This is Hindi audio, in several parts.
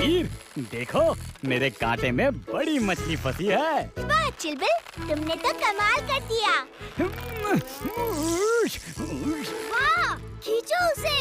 वीर, देखो मेरे कांटे में बड़ी मछली फंसी है। वाह चिलबिल, तुमने तो कमाल कर दिया। वाह, खींचो उसे।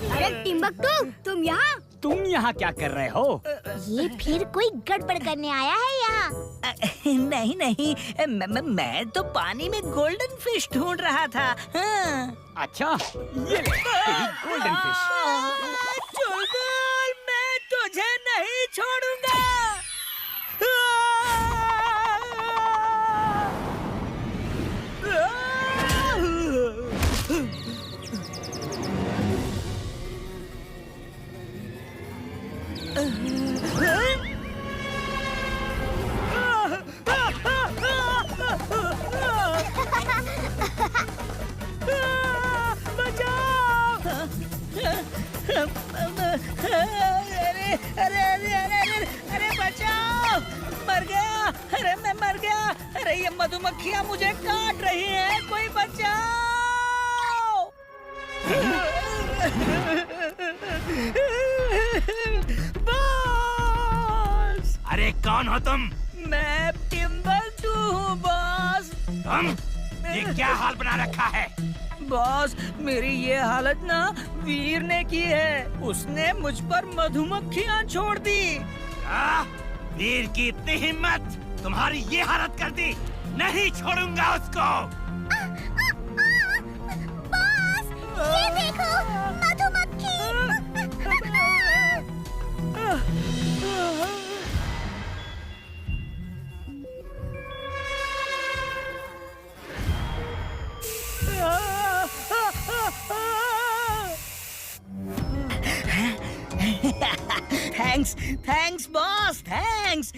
अरे टिम्बकटू, तुम यहाँ? तुम यहाँ क्या कर रहे हो? ये फिर कोई गड़बड़ करने आया है यहाँ। नहीं नहीं, मैं तो पानी में गोल्डन फिश ढूंढ रहा था। हाँ। अच्छा, ये ले तेरी गोल्डन फिश। चुलबुल, मैं तुझे नहीं छोड़ूंगा। अरे बचाओ, मर गया। अरे मैं मर गया। अरे ये मधुमक्खियाँ मुझे काट रही हैं, कोई बचाओ। बॉस। अरे कौन हो तुम? मैं टिम्बकटू हूँ बॉस। तुम? ये क्या हाल बना रखा है? बॉस, मेरी ये हालत ना वीर ने की है। उसने मुझ पर मधुमक्खियाँ छोड़ दी। क्या? वीर की इतनी हिम्मत, तुम्हारी ये हालत कर दी? नहीं छोड़ूंगा उसको। बॉस, ये देखो, मधुमक्खी। Thanks boss, thanks.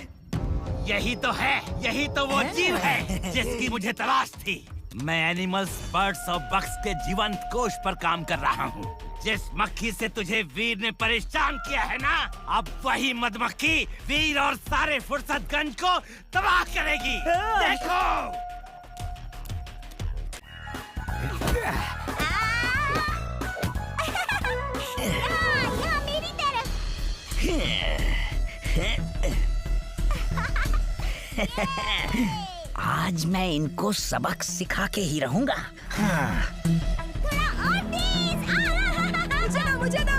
यही तो है, यही तो वो जीव है जिसकी मुझे तलाश थी। मैं एनिमल्स, बर्ड्स और बग्स के जीवंत कोश पर काम कर रहा हूँ। जिस मक्खी से तुझे वीर ने परेशान किया है ना, अब वही मधुमक्खी वीर और सारे फुर्सतगंज को तबाह करेगी। देखो। यहाँ मेरी तरफ। आज मैं इनको सबक सिखा के ही रहूंगा। हाँ। थोड़ा और तेज। मुझे दो।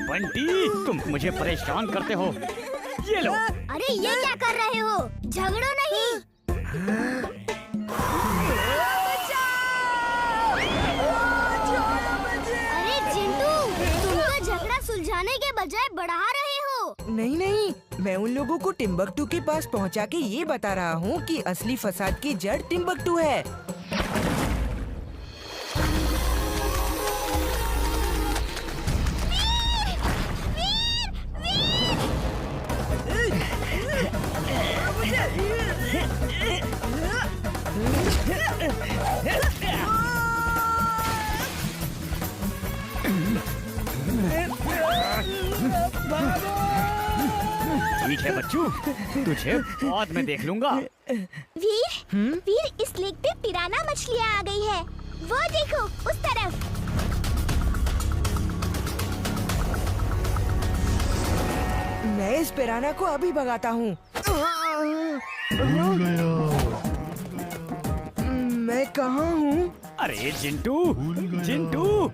बंटी, तुम मुझे परेशान करते हो। ये लो। अरे ये क्या कर रहे हो? झगड़ो नहीं। अरे चिंटू, तुम तो झगड़ा सुलझाने के बजाय बढ़ा रहे हो। नहीं नहीं, मैं उन लोगों को टिम्बकटू के पास पहुंचा के ये बता रहा हूँ कि असली फसाद की जड़ टिम्बकटू है। ठीक है बच्चू, तुझे बाद में देख लूंगा। वीर, इस लेक पे पिराना मछलियाँ आ गई है। वो देखो, उस तरफ। मैं इस पिराना को अभी भगाता हूँ। मैं कहाँ हूँ? अरे चिंटू, चिंटू।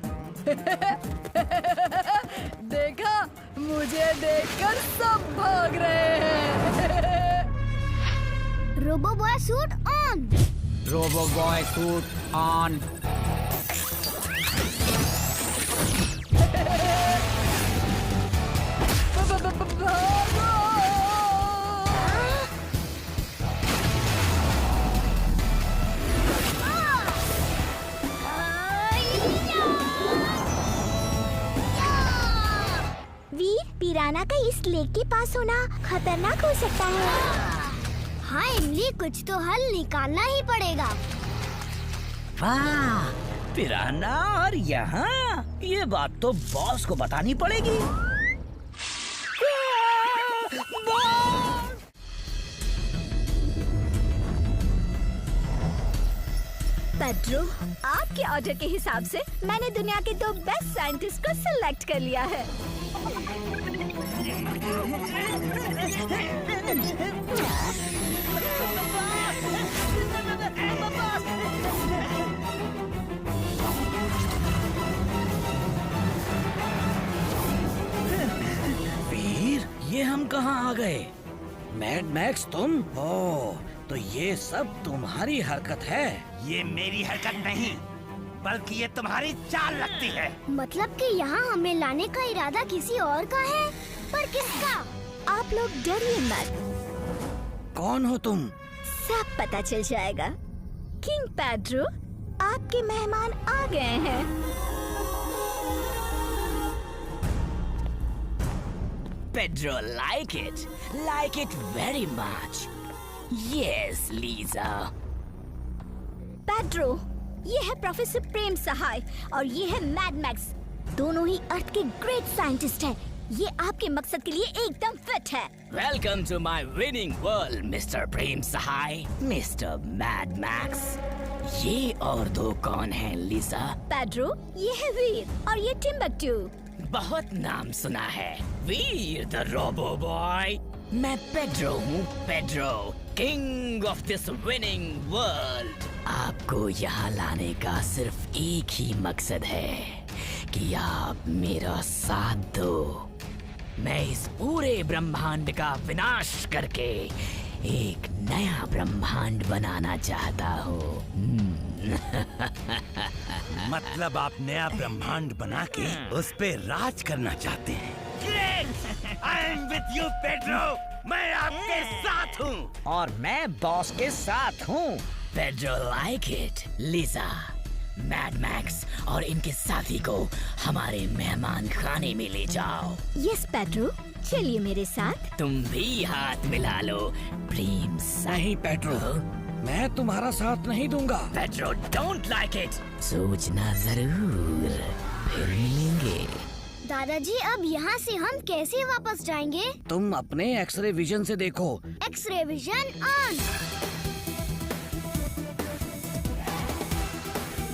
देखा, मुझे देखकर सब भाग रहे हैं। Robo boy suit on. Robo boy suit on. Piranha का इस लेक के पास होना खतरनाक हो सकता है। हाँ इमली, कुछ तो हल निकालना ही पड़ेगा। वाह, पिराना और यहाँ, ये बात तो बॉस को बतानी पड़ेगी। पेड्रो, आपके ऑर्डर के हिसाब से मैंने दुनिया के 2 बेस्ट साइंटिस्ट को सिलेक्ट कर लिया है। वीर, ये हम कहाँ आ गए? मैड मैक्स तुम? ओह, तो ये सब तुम्हारी हरकत है। ये मेरी हरकत नहीं, बल्कि ये तुम्हारी चाल लगती है। मतलब कि यहाँ हमें लाने का इरादा किसी और का है, पर किसका? आप लोग डरिए मत, कौन हो तुम? सब पता चल जाएगा। किंग पेड्रो, आपके मेहमान आ गए हैं। Pedro, like it very much. Yes, Lisa. Pedro, ये है प्रोफेसर प्रेम सहाय और ये है मैड मैक्स। दोनों ही अर्थ के ग्रेट साइंटिस्ट हैं। ये आपके मकसद के लिए एकदम फिट है। Welcome to my winning world, Mr. Prem Sahay, Mr. Mad Max. ये और दो कौन हैं, लिसा? पेड्रो, ये है वीर और ये टिम्बकटू। बहुत नाम सुना है, वीर द रोबो बॉय। मैं पेड्रो हूँ, Pedro, king of this winning world. आपको यहाँ लाने का सिर्फ एक ही मकसद है कि आप मेरा साथ दो। मैं इस पूरे ब्रह्मांड का विनाश करके एक नया ब्रह्मांड बनाना चाहता हूँ। मतलब आप नया ब्रह्मांड बना के उस पे राज करना चाहते हैं? Great! I'm with you, Pedro. मैं आपके साथ हूँ। और मैं बॉस के साथ हूँ। Pedro like it, Lisa, mad max और इनके साथी को हमारे मेहमान खाने में ले जाओ। यस पेड्रो, चलिए मेरे साथ। तुम भी हाथ मिला लो, प्रेम। नहीं पेड्रो, मैं तुम्हारा साथ नहीं दूंगा। Pedro don't like it. सोचना जरूर, फिर मिलेंगे। दादाजी, अब यहाँ से हम कैसे वापस जाएंगे? तुम अपने एक्सरे विजन से देखो। X-ray vision on.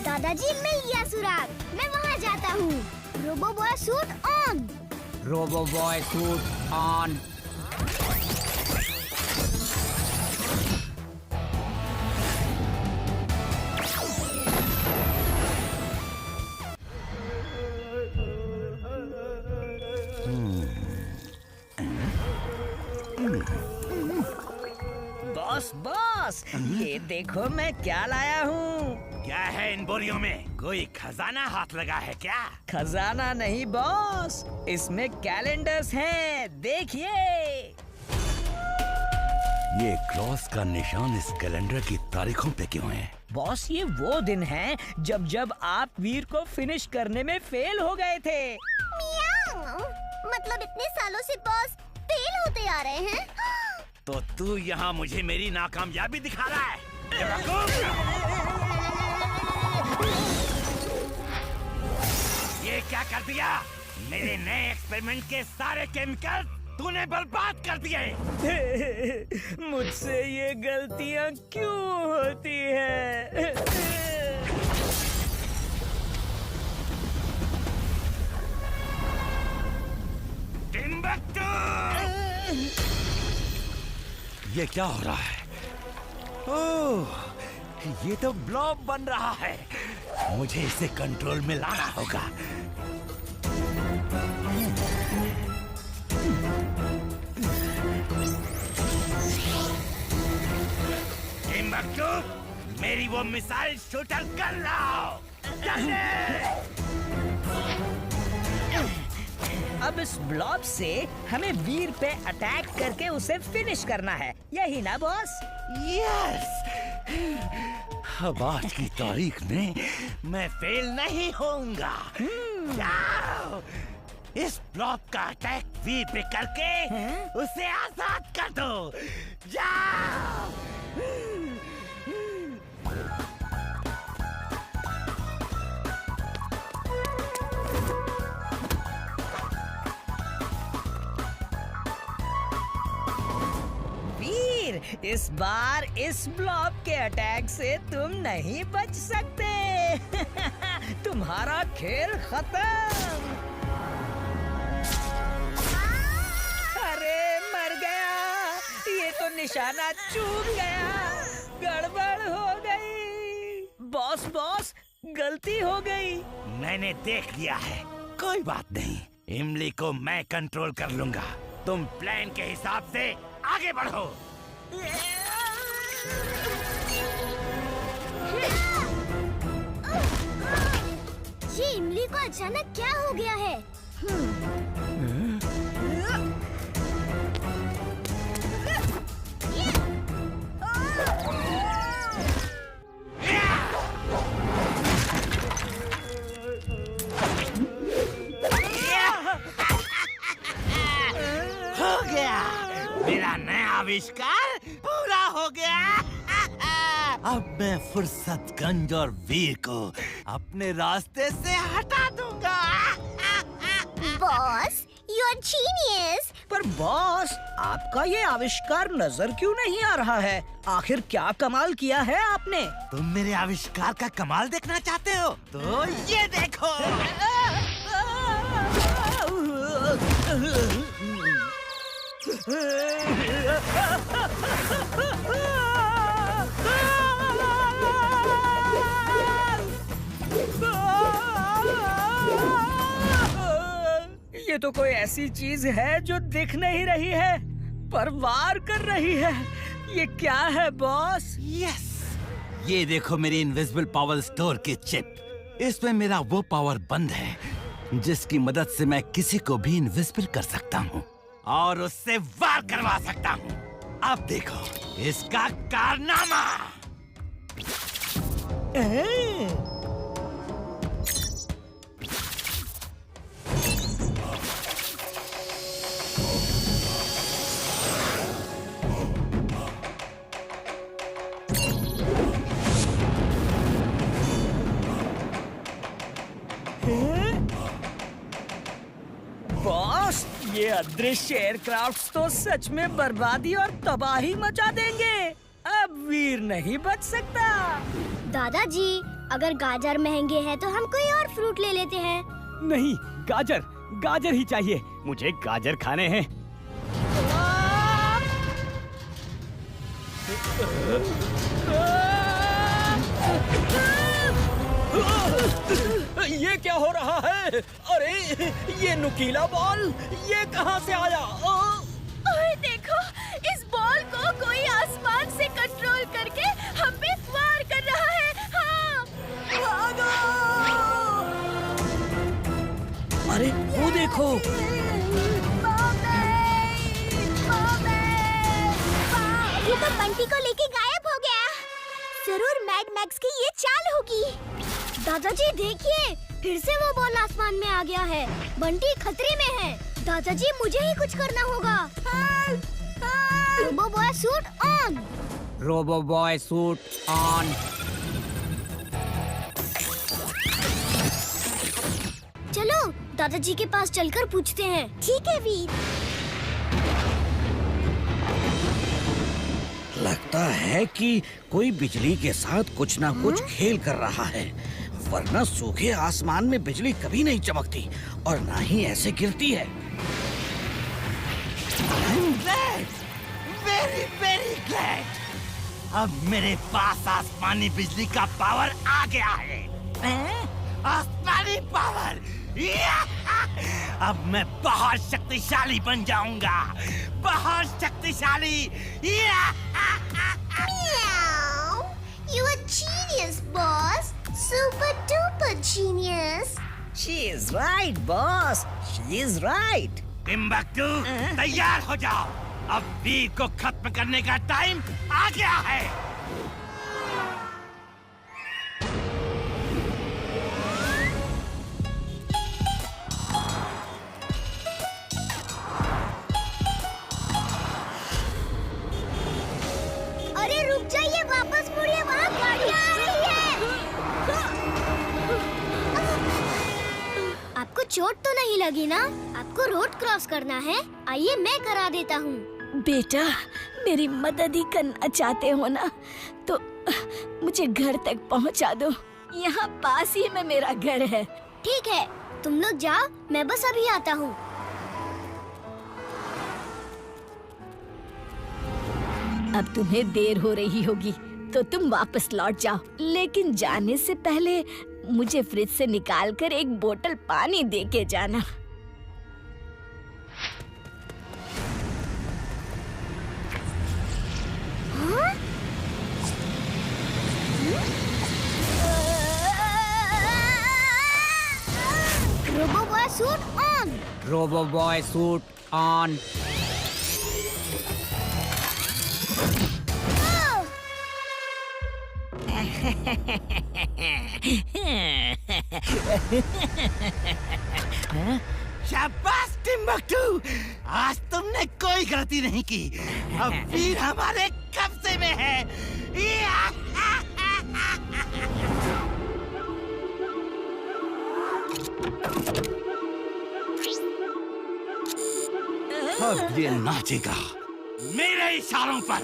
दादाजी, मिल गया सुराग। मैं वहाँ जाता हूँ। Robo boy suit on. Robo boy suit on. Boss, ये देखो मैं क्या लाया हूँ। क्या है इन बोरियों में? कोई खजाना हाथ लगा है क्या? खजाना नहीं बॉस, इसमें कैलेंडर्स हैं, देखिए। ये क्रॉस का निशान इस कैलेंडर की तारीखों पे क्यों है? बॉस, ये वो दिन है जब आप वीर को फिनिश करने में फेल हो गए थे। मियाओ, मतलब इतने सालों से बॉस फेल होते आ रहे हैं। तो तू यहाँ मुझे मेरी नाकामयाबी दिखा रहा है? ये क्या कर दिया? मेरे नए एक्सपेरिमेंट के सारे केमिकल तूने बर्बाद कर दिए। मुझसे ये गलतियाँ क्यों होती हैं? टिम्बकटू! ये क्या हो रहा है? ओह, ये तो ब्लॉब बन रहा है। मुझे इसे कंट्रोल में लाना होगा। टिम्बकटू, मेरी वो मिसाइल शूटर कर लाओ। अब इस ब्लॉब से हमें वीर पे अटैक करके उसे फिनिश करना है, यही ना बॉस? यस! अब आज की तारीख में मैं फेल नहीं होऊंगा। जाओ, इस ब्लॉब का अटैक वीर पे करके उसे आजाद कर दो। जाओ। वीर, इस बार इस ब्लॉब के अटैक से तुम नहीं बच सकते। तुम्हारा खेल खत्म। अरे मर गया, ये तो निशाना चूक गया, गड़बड़ हो गई। बॉस बॉस, गलती हो गई। मैंने देख लिया है, कोई बात नहीं, इमली को मैं कंट्रोल कर लूंगा। तुम प्लान के हिसाब से आगे बढ़ो। ये इमली को अचानक क्या हो गया है? हो गया, मेरा नया आविष्कार पूरा हो गया। अब मैं फुर्सतगंज और वीर को अपने रास्ते से हटा दूंगा। Boss, you are genius. पर बॉस, आपका ये आविष्कार नजर क्यों नहीं आ रहा है? आखिर क्या कमाल किया है आपने? तुम मेरे आविष्कार का कमाल देखना चाहते हो? तो ये देखो। ये तो कोई ऐसी चीज है जो दिख नहीं रही है, पर वार कर रही है। ये क्या है बॉस? यस, ये देखो मेरी इनविजिबल पावर स्टोर की चिप। इसमें मेरा वो पावर बंद है जिसकी मदद से मैं किसी को भी इनविजिबल कर सकता हूँ और उससे वार करवा सकता हूँ। अब देखो इसका कारनामा। बॉस, ये अदृश्य एयरक्राफ्ट्स तो सच में बर्बादी और तबाही मचा देंगे। अब वीर नहीं बच सकता। दादाजी, अगर गाजर महंगे हैं तो हम कोई और फ्रूट ले लेते हैं। नहीं, गाजर, गाजर ही चाहिए। मुझे गाजर खाने हैं। ये क्या हो रहा है? अरे ये नुकीला बॉल, ये कहाँ से आया? और देखो, इस बॉल को कोई आसमान से कंट्रोल करके हम पे वार कर रहा है। हाँ, अरे वो देखो, ये तो बंटी को लेके गायब हो गया। जरूर मैड मैक्स की ये चाल होगी। दादाजी देखिए, फिर से वो बॉल आसमान में आ गया है। बंटी खतरे में है। दादाजी, मुझे ही कुछ करना होगा। Robo boy suit on. Robo boy suit on. चलो दादाजी के पास चलकर पूछते हैं। ठीक है वीर। लगता है कि कोई बिजली के साथ कुछ ना कुछ खेल कर रहा है, वरना सूखे आसमान में बिजली कभी नहीं चमकती और ना ही ऐसे गिरती है। Very very glad. अब मेरे पास आसमानी बिजली का पावर आ गया है। आसमानी पावर। अब मैं बहुत शक्तिशाली बन जाऊंगा, बहुत शक्तिशाली। You are genius, boss. Super duper genius. She is right, boss. She is right. Timbuktu, तैयार हो जाओ। अब वीर को खत्म करने का टाइम आ गया है। चोट तो नहीं लगी ना? आपको रोड क्रॉस करना है, आइए मैं करा देता हूँ। बेटा, मेरी मदद ही करना चाहते हो ना, तो मुझे घर तक पहुंचा दो। यहाँ पास ही में मेरा घर है। ठीक है, तुम लोग जाओ, मैं बस अभी आता हूँ। अब तुम्हें देर हो रही होगी, तो तुम वापस लौट जाओ। लेकिन जाने से पहले मुझे फ्रिज से निकालकर एक बोतल पानी दे के जाना। Robo boy suit on. Robo boy suit on. शाबाश टिम्बक्टू, आज तुमने कोई गलती नहीं की। अब वीर हमारे कब्जे में है। अब ये नाचेगा मेरे इशारों पर।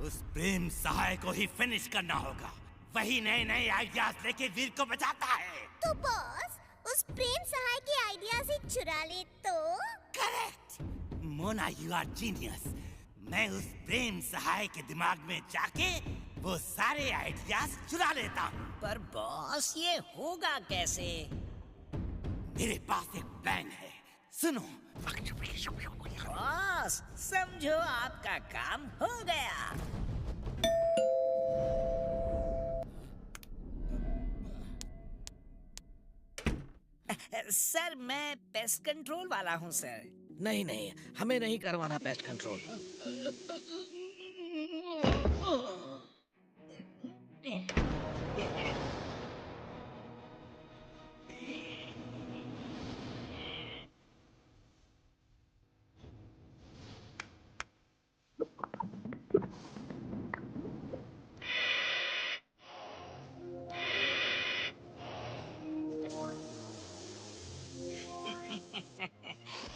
उस प्रेम सहाय को ही फिनिश करना होगा। वही नए नए आइडियाज लेके वीर को बचाता है। तो बॉस, उस प्रेम सहाय के आइडिया से चुरा ले तो? Correct Mona, you are genius. मैं उस प्रेम सहाय के दिमाग में जाके वो सारे आइडियाज चुरा लेता हूँ। पर बॉस, ये होगा कैसे? मेरे पास एक प्लान है, सुनो। बॉस, समझो आपका काम हो गया। सर, मैं पेस्ट कंट्रोल वाला हूँ सर। नहीं नहीं, हमें नहीं करवाना पेस्ट कंट्रोल।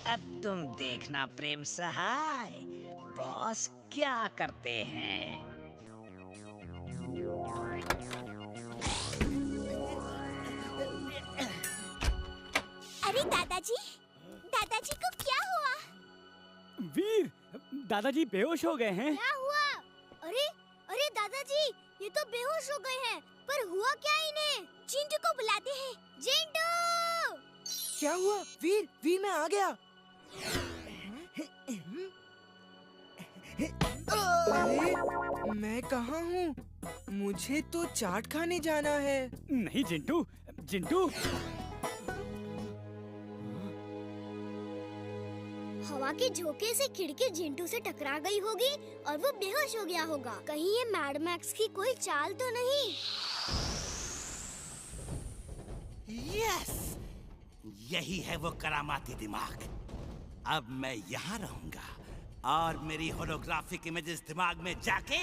अब तुम देखना प्रेम सहाय, बॉस क्या करते हैं। अरे दादाजी, दादाजी को क्या हुआ? वीर, दादाजी बेहोश हो गए हैं। क्या हुआ? अरे अरे दादाजी, ये तो बेहोश हो गए हैं। पर हुआ क्या इन्हें? चिंटू को बुलाते हैं। चिंटू! क्या हुआ? वीर, वीर मैं आ गया। अरे, मैं कहाँ हूँ? मुझे तो चाट खाने जाना है। नहीं जिंटू, जिंटू। हवा के झोंके से खिड़की जिंटू से टकरा गई होगी और वो बेहोश हो गया होगा। कहीं ये मैड मैक्स की कोई चाल तो नहीं? यस, यही है वो करामाती दिमाग। अब मैं यहाँ रहूंगा और मेरी होलोग्राफिक इमेजेस दिमाग में जाके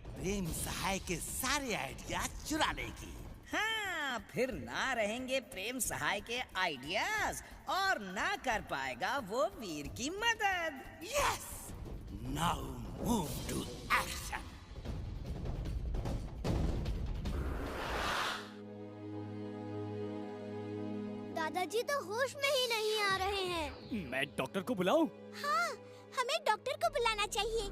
प्रेम सहाय के सारे आइडिया चुरा लेगी। हाँ, फिर ना रहेंगे प्रेम सहाय के आइडियाज और ना कर पाएगा वो वीर की मदद। Yes, now move to action. दादाजी तो होश में ही नहीं आ रहे हैं। मैं डॉक्टर को बुलाऊं? हाँ, हमें डॉक्टर को बुलाना चाहिए।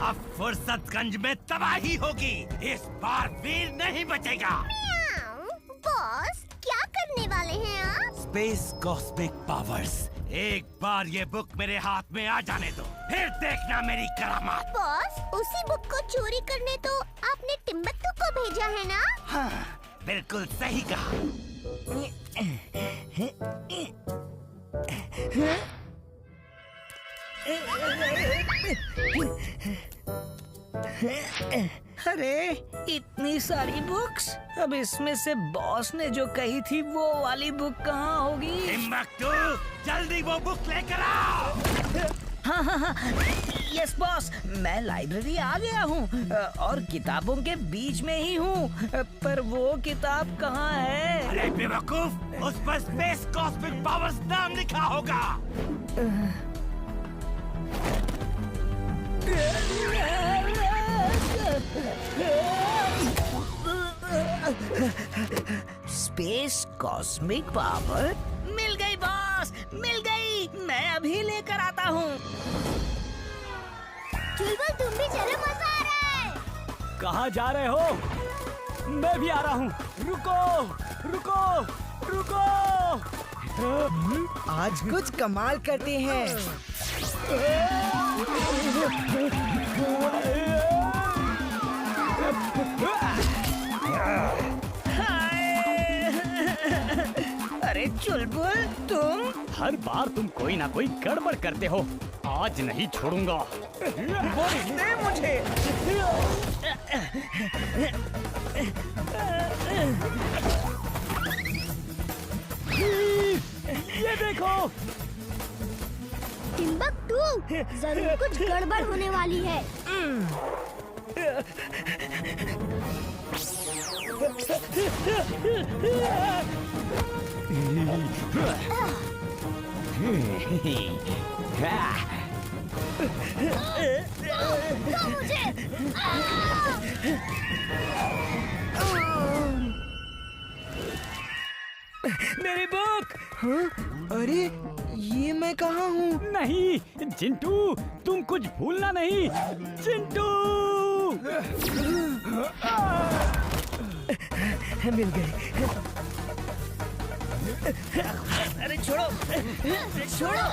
अब फुर्सतगंज में तबाही होगी। इस बार वीर नहीं बचेगा। बॉस, क्या करने वाले हैं आप? Space cosmic powers. एक बार ये बुक मेरे हाथ में आ जाने दो, फिर देखना मेरी करामात। बॉस, उसी बुक को चोरी करने तो आपने टिम्बक्टू को भेजा है ना? हाँ, बिल्कुल सही कहा। अरे इतनी सारी बुक्स, अब इसमें से बॉस ने जो कही थी वो वाली बुक कहाँ होगी? टिम्बकटू, जल्दी वो बुक लेकर आओ। हाँ, यस बॉस, मैं लाइब्रेरी आ गया हूँ और किताबों के बीच में ही हूँ, पर वो किताब कहाँ है? अरे बेवकूफ, उस पर स्पेस कॉस्मिक पावर्स नाम लिखा होगा। स्पेस कॉस्मिक पावर मिल गई बॉस, मिल गई। मैं अभी लेकर आता हूँ। चुलबुल तुम भी चलो, मजा आ रहा है। कहाँ जा रहे हो? मैं भी आ रहा हूँ। रुको रुको रुको। आज कुछ कमाल करते हैं। अरे चुलबुल, तुम हर बार तुम कोई ना कोई गड़बड़ करते हो। आज नहीं छोड़ूंगा। वो दे मुझे। ये देखो। टिम्बकटू, जरूर कुछ गड़बड़ होने वाली है। दो मुझे। मेरी बुक। अरे ये मैं कहाँ हूँ? नहीं चिंटू, तुम कुछ भूलना नहीं। चिंटू। मिल गई। अरे छोड़ो, छोड़ो।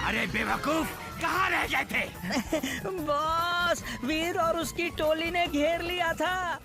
अरे बेवकूफ, कहाँ रह गए थे? बॉस, वीर और उसकी टोली ने घेर लिया था।